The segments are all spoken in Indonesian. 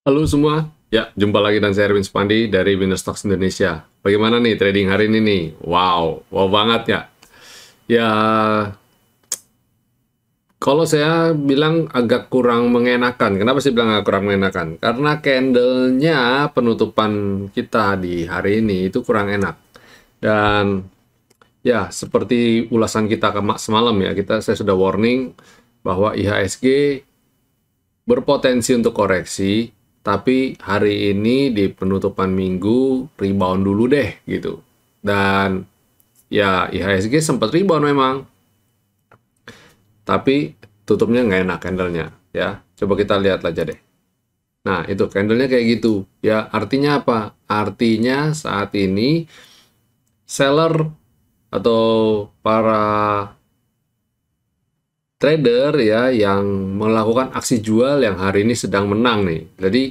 Halo semua, ya jumpa lagi dan saya Erwin Spandi dari Winner Stocks Indonesia. Bagaimana nih trading hari ini nih? Wow banget ya. Ya, kalau saya bilang agak kurang mengenakan. Kenapa sih bilang agak kurang mengenakan? Karena candlenya penutupan kita di hari ini itu kurang enak. Dan ya, seperti ulasan kita semalam ya, saya sudah warning bahwa IHSG berpotensi untuk koreksi, tapi hari ini di penutupan minggu rebound dulu deh gitu. Dan ya IHSG sempat rebound memang, tapi tutupnya nggak enak candlenya ya. Coba kita lihat aja deh. Nah itu candlenya kayak gitu ya. Artinya apa? Artinya saat ini seller atau para trader ya yang melakukan aksi jual yang hari ini sedang menang nih. Jadi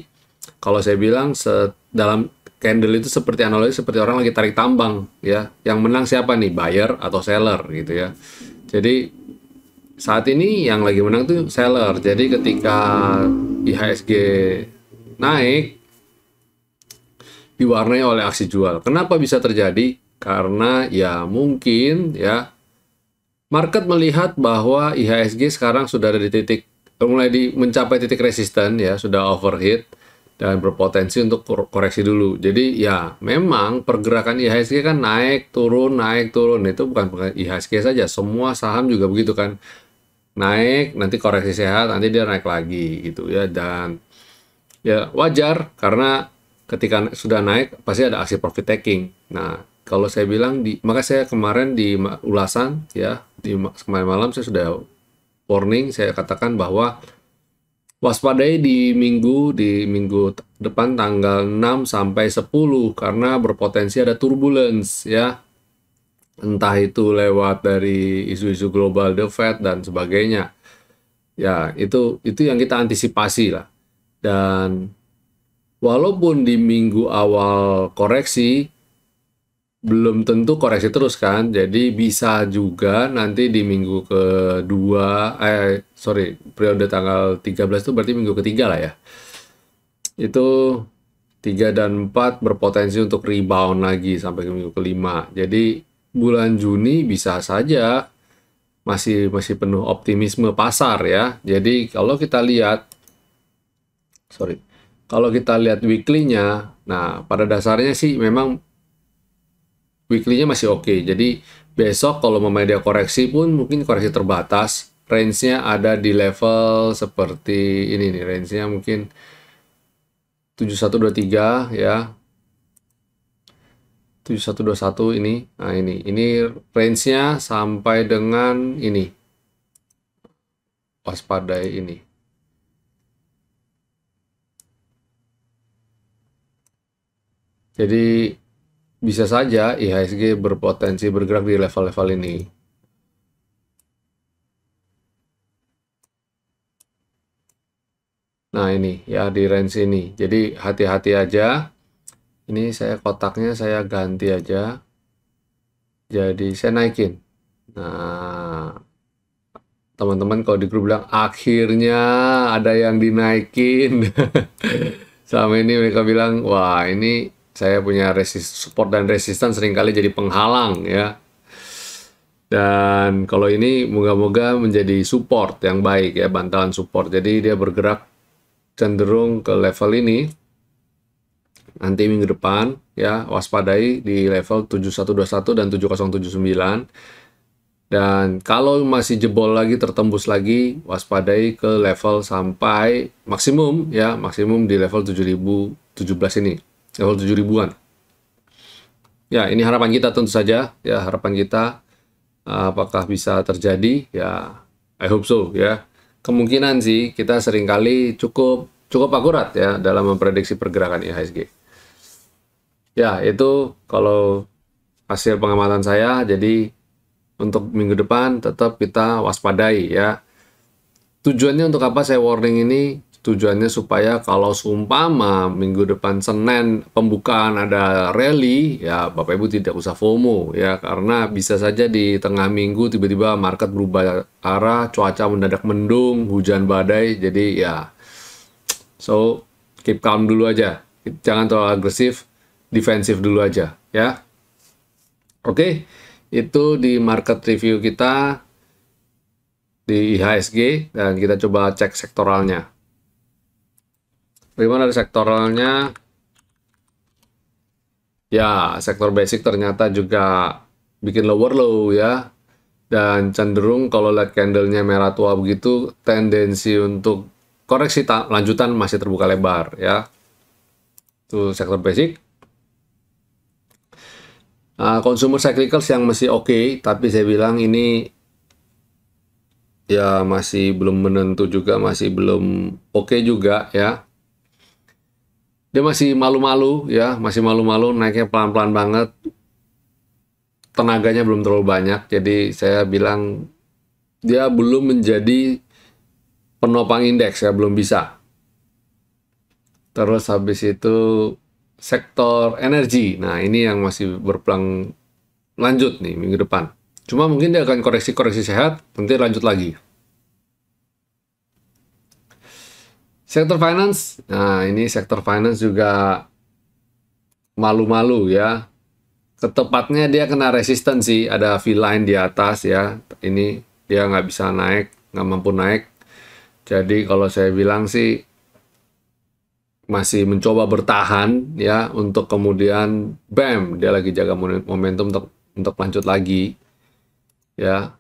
kalau saya bilang dalam candle itu seperti analogi seperti orang lagi tarik tambang ya. Yang menang siapa nih? Buyer atau seller gitu ya. Jadi saat ini yang lagi menang tuh seller. Jadi ketika IHSG naik diwarnai oleh aksi jual. Kenapa bisa terjadi? Karena ya mungkin ya market melihat bahwa IHSG sekarang sudah ada di titik mencapai titik resisten ya, sudah overheat dan berpotensi untuk koreksi dulu. Jadi ya memang pergerakan IHSG kan naik turun itu bukan IHSG saja, semua saham juga begitu kan. Naik, nanti koreksi sehat, nanti dia naik lagi gitu ya. Dan ya wajar karena ketika sudah naik pasti ada aksi profit taking. Nah, kalau saya bilang maka saya kemarin di ulasan ya kemarin malam saya sudah warning, saya katakan bahwa waspadai di minggu depan tanggal 6 sampai 10 karena berpotensi ada turbulence ya. Entah itu lewat dari isu-isu global, the Fed dan sebagainya. Ya, itu yang kita antisipasi lah. Dan walaupun di minggu awal koreksi, belum tentu koreksi terus kan, jadi bisa juga nanti di minggu kedua, periode tanggal 13 itu berarti minggu ketiga lah ya. Itu 3 dan 4 berpotensi untuk rebound lagi sampai ke minggu kelima. Jadi bulan Juni bisa saja masih penuh optimisme pasar ya. Jadi kalau kita lihat weekly-nya, nah pada dasarnya sih memang weekly-nya masih oke. Jadi besok kalau mau dia koreksi pun mungkin koreksi terbatas. Range-nya ada di level seperti ini nih. Range-nya mungkin 7123 ya. 7121 ini. Nah ini range-nya sampai dengan ini. Waspadai ini. Jadi bisa saja IHSG berpotensi bergerak di level-level ini. Nah ini ya di range ini. Jadi hati-hati aja. Ini saya kotaknya saya ganti aja. Jadi saya naikin. Nah, teman-teman kalau di grup bilang akhirnya ada yang dinaikin. Selama ini mereka bilang, wah ini saya punya support dan resistan seringkali jadi penghalang ya. Dan kalau ini moga-moga menjadi support yang baik ya, bantalan support. Jadi dia bergerak cenderung ke level ini. Nanti minggu depan ya waspadai di level 7121 dan 7079. Dan kalau masih jebol lagi, tertembus lagi, waspadai ke level sampai maksimum ya, maksimum di level 7017 ini, level 7000-an. Ya, ini harapan kita tentu saja ya, harapan kita apakah bisa terjadi ya, I hope so ya. Kemungkinan sih kita seringkali cukup akurat ya dalam memprediksi pergerakan IHSG. Ya, itu kalau hasil pengamatan saya. Jadi untuk minggu depan tetap kita waspadai ya. Tujuannya untuk apa saya warning ini? Tujuannya supaya kalau seumpama minggu depan Senin pembukaan ada rally, ya Bapak Ibu tidak usah FOMO ya, karena bisa saja di tengah minggu tiba-tiba market berubah arah, cuaca mendadak mendung, hujan badai, jadi ya. So keep calm dulu aja, jangan terlalu agresif, defensif dulu aja ya. Oke, itu di market review kita di IHSG, dan kita coba cek sektoralnya. Bagaimana dari sektoralnya? Ya, sektor basic ternyata juga bikin lower low ya, dan cenderung kalau lihat candlenya merah tua begitu, tendensi untuk koreksi lanjutan masih terbuka lebar ya. Itu sektor basic. Consumer cyclicals yang masih oke, tapi saya bilang ini ya masih belum menentu juga, masih belum oke juga ya. Dia masih malu-malu ya, masih malu-malu, naiknya pelan-pelan banget. Tenaganya belum terlalu banyak, jadi saya bilang dia belum menjadi penopang indeks ya, belum bisa. Terus habis itu sektor energi. Nah, ini yang masih berpeluang lanjut nih minggu depan. Cuma mungkin dia akan koreksi-koreksi sehat, nanti lanjut lagi. Sektor finance. Nah, ini sektor finance juga malu-malu ya. Ketepatnya dia kena resistensi, ada V-line di atas ya. Ini dia nggak bisa naik, nggak mampu naik. Jadi kalau saya bilang sih masih mencoba bertahan ya, untuk kemudian bam, dia lagi jaga momentum untuk lanjut lagi ya.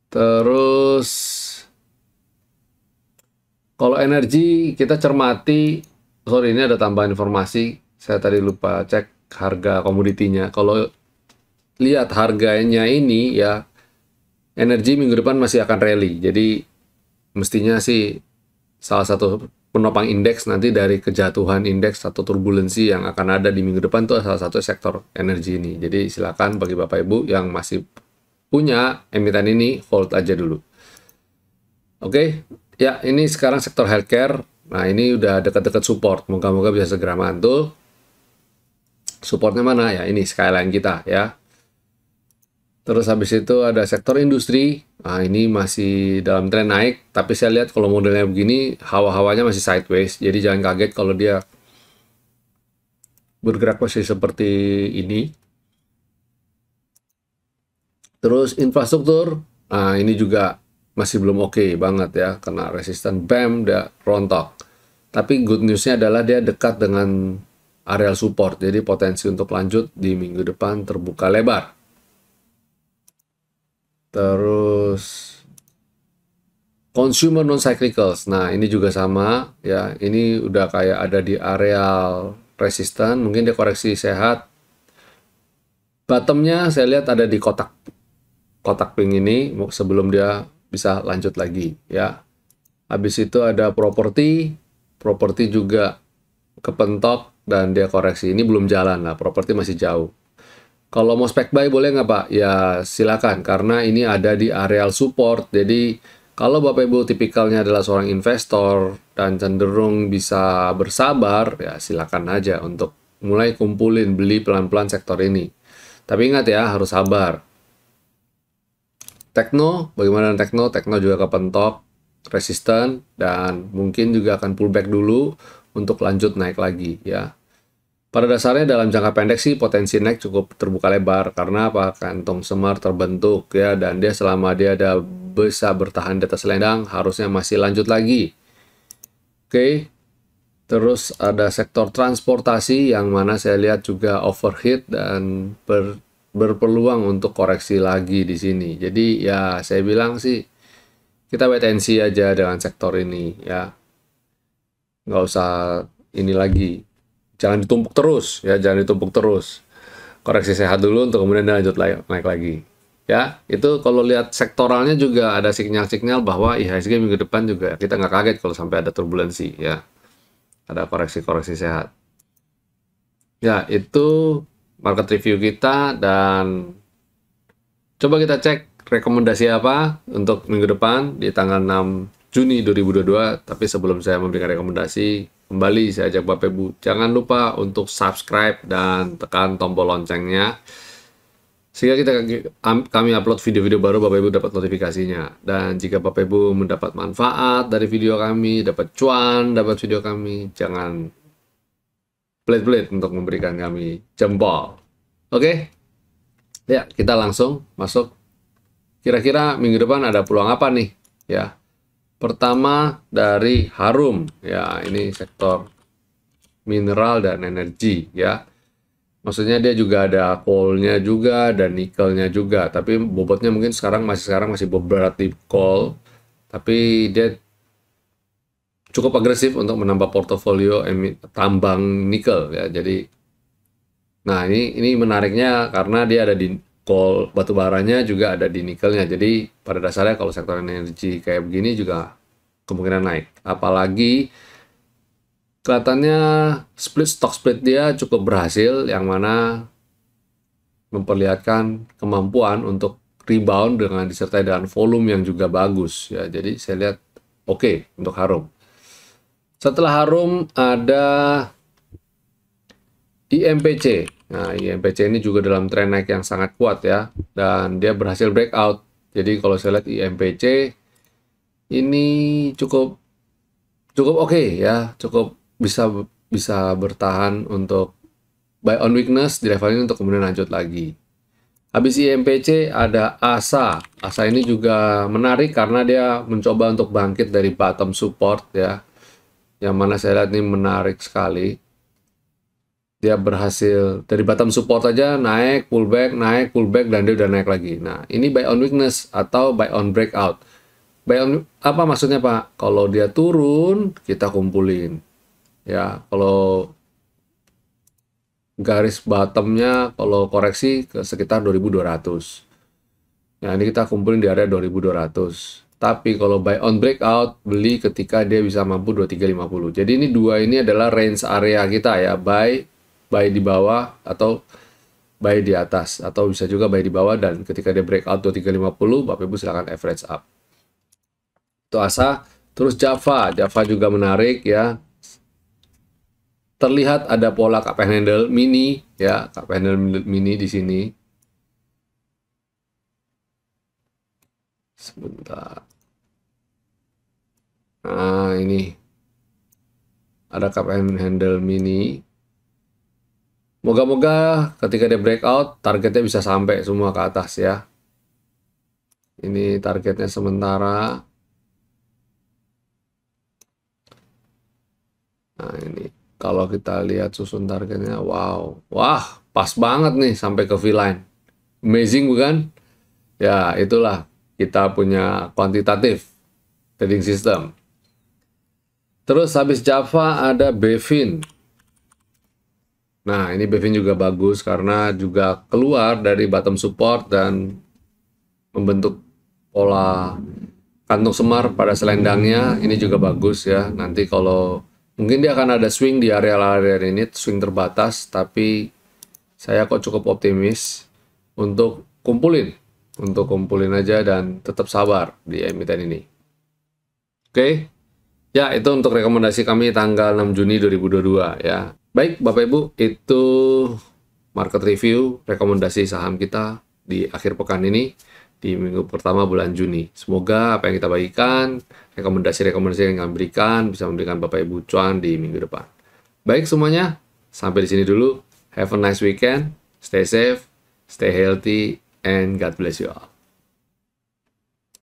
Terus kalau energi kita cermati, sorry ini ada tambahan informasi, saya tadi lupa cek harga komoditinya. Kalau lihat harganya ini ya, energi minggu depan masih akan rally, jadi mestinya sih salah satu penopang indeks nanti dari kejatuhan indeks atau turbulensi yang akan ada di minggu depan itu salah satu sektor energi ini. Jadi silakan bagi Bapak Ibu yang masih punya emiten ini, hold aja dulu. Oke, ya ini sekarang sektor healthcare. Nah ini udah dekat-dekat support, moga-moga bisa segera mantul. Supportnya mana ya? Ini skyline kita ya. Terus habis itu ada sektor industri. Nah, ini masih dalam tren naik, tapi saya lihat kalau modelnya begini, hawa-hawanya masih sideways. Jadi jangan kaget kalau dia bergerak masih seperti ini. Terus infrastruktur. Nah, ini juga masih belum oke banget ya, kena resisten, bam, dia rontok. Tapi good newsnya adalah dia dekat dengan area support, jadi potensi untuk lanjut di minggu depan terbuka lebar. Terus consumer non cyclicals. Nah, ini juga sama ya. Ini udah kayak ada di area resisten, mungkin dia koreksi sehat. Bottomnya saya lihat ada di kotak pink ini sebelum dia bisa lanjut lagi ya. Habis itu ada properti juga kepentok dan dia koreksi. Ini belum jalan lah, properti masih jauh. Kalau mau spec buy boleh nggak Pak? Ya silakan, karena ini ada di areal support. Jadi kalau Bapak Ibu tipikalnya adalah seorang investor dan cenderung bisa bersabar, ya silakan aja untuk mulai kumpulin, beli pelan-pelan sektor ini. Tapi ingat ya, harus sabar. Tekno, bagaimana dengan Tekno? Tekno juga kepentok, resisten, dan mungkin juga akan pullback dulu untuk lanjut naik lagi ya. Pada dasarnya dalam jangka pendek sih potensi naik cukup terbuka lebar, karena apa? Kantong semar terbentuk ya, dan dia selama dia ada bisa bertahan di atas selendang harusnya masih lanjut lagi. Oke. Terus ada sektor transportasi yang mana saya lihat juga overheat dan berpeluang untuk koreksi lagi di sini. Jadi ya saya bilang sih kita wait and see aja dengan sektor ini ya. Nggak usah ini lagi. Jangan ditumpuk terus ya, jangan ditumpuk terus. Koreksi sehat dulu untuk kemudian lanjut naik lagi. Ya, itu kalau lihat sektoralnya juga ada sinyal-sinyal bahwa IHSG minggu depan juga kita nggak kaget kalau sampai ada turbulensi ya. Ada koreksi-koreksi sehat. Ya, itu market review kita, dan coba kita cek rekomendasi apa untuk minggu depan di tanggal 6 Juni 2022. Tapi sebelum saya memberikan rekomendasi, kembali saya ajak Bapak Ibu, jangan lupa untuk subscribe dan tekan tombol loncengnya Sehingga kami upload video-video baru, Bapak Ibu dapat notifikasinya. Dan jika Bapak Ibu mendapat manfaat dari video kami, dapat cuan, dapat video kami, jangan pelit-pelit untuk memberikan kami jempol. Oke? Ya, kita langsung masuk. Kira-kira minggu depan ada peluang apa nih? Ya, pertama dari Harum. Ya, ini sektor mineral dan energi. Ya, maksudnya dia juga ada coal-nya juga dan nikelnya juga. Tapi bobotnya mungkin sekarang masih berat di coal. Tapi dia cukup agresif untuk menambah portofolio tambang nikel ya. Jadi, nah ini menariknya karena dia ada di coal, batu baranya juga ada di nikelnya. Jadi pada dasarnya kalau sektor energi kayak begini juga kemungkinan naik. Apalagi kelihatannya stock split dia cukup berhasil, yang mana memperlihatkan kemampuan untuk rebound dengan disertai dengan volume yang juga bagus ya. Jadi saya lihat oke untuk Harum. Setelah Harum ada IMPC. Nah, IMPC ini juga dalam tren naik yang sangat kuat ya, dan dia berhasil breakout. Jadi kalau saya lihat IMPC ini cukup oke ya, cukup bisa bertahan untuk buy on weakness di level ini untuk kemudian lanjut lagi. Habis IMPC ada ASA. ASA ini juga menarik karena dia mencoba untuk bangkit dari bottom support ya, yang mana saya lihat ini menarik sekali. Dia berhasil dari bottom support aja naik, pullback, dan dia udah naik lagi. Nah, ini buy on weakness atau buy on breakout. Buy on apa maksudnya, Pak? Kalau dia turun, kita kumpulin. Ya, kalau garis bottomnya kalau koreksi ke sekitar 2200. Nah, ini kita kumpulin di area 2200. Tapi kalau buy on breakout, beli ketika dia bisa mampu 2350. Jadi ini dua ini adalah range area kita ya, buy di bawah atau buy di atas, atau bisa juga buy di bawah, dan ketika dia breakout 2350, Bapak Ibu silakan average up. Itu ASA. Terus Java juga menarik ya. Terlihat ada pola cup and handle mini ya, cup and handle mini di sini. Sebentar. Nah, ini ada cup and handle mini. Moga-moga ketika dia breakout, targetnya bisa sampai semua ke atas ya. Ini targetnya sementara. Nah, ini kalau kita lihat susun targetnya, wow, wah, pas banget nih sampai ke V-line. Amazing bukan? Ya, itulah kita punya kuantitatif trading system. Terus habis Java ada Bevin. Nah, ini Bevin juga bagus karena juga keluar dari bottom support dan membentuk pola kantung semar pada selendangnya. Ini juga bagus ya. Nanti kalau mungkin dia akan ada swing di area-area ini, swing terbatas, tapi saya kok cukup optimis untuk kumpulin aja dan tetap sabar di emiten ini. Oke. Ya, itu untuk rekomendasi kami tanggal 6 Juni 2022 ya. Baik, Bapak Ibu, itu market review rekomendasi saham kita di akhir pekan ini di minggu pertama bulan Juni. Semoga apa yang kita bagikan, rekomendasi-rekomendasi yang kami berikan bisa memberikan Bapak Ibu cuan di minggu depan. Baik semuanya, sampai di sini dulu. Have a nice weekend, stay safe, stay healthy, and God bless you all.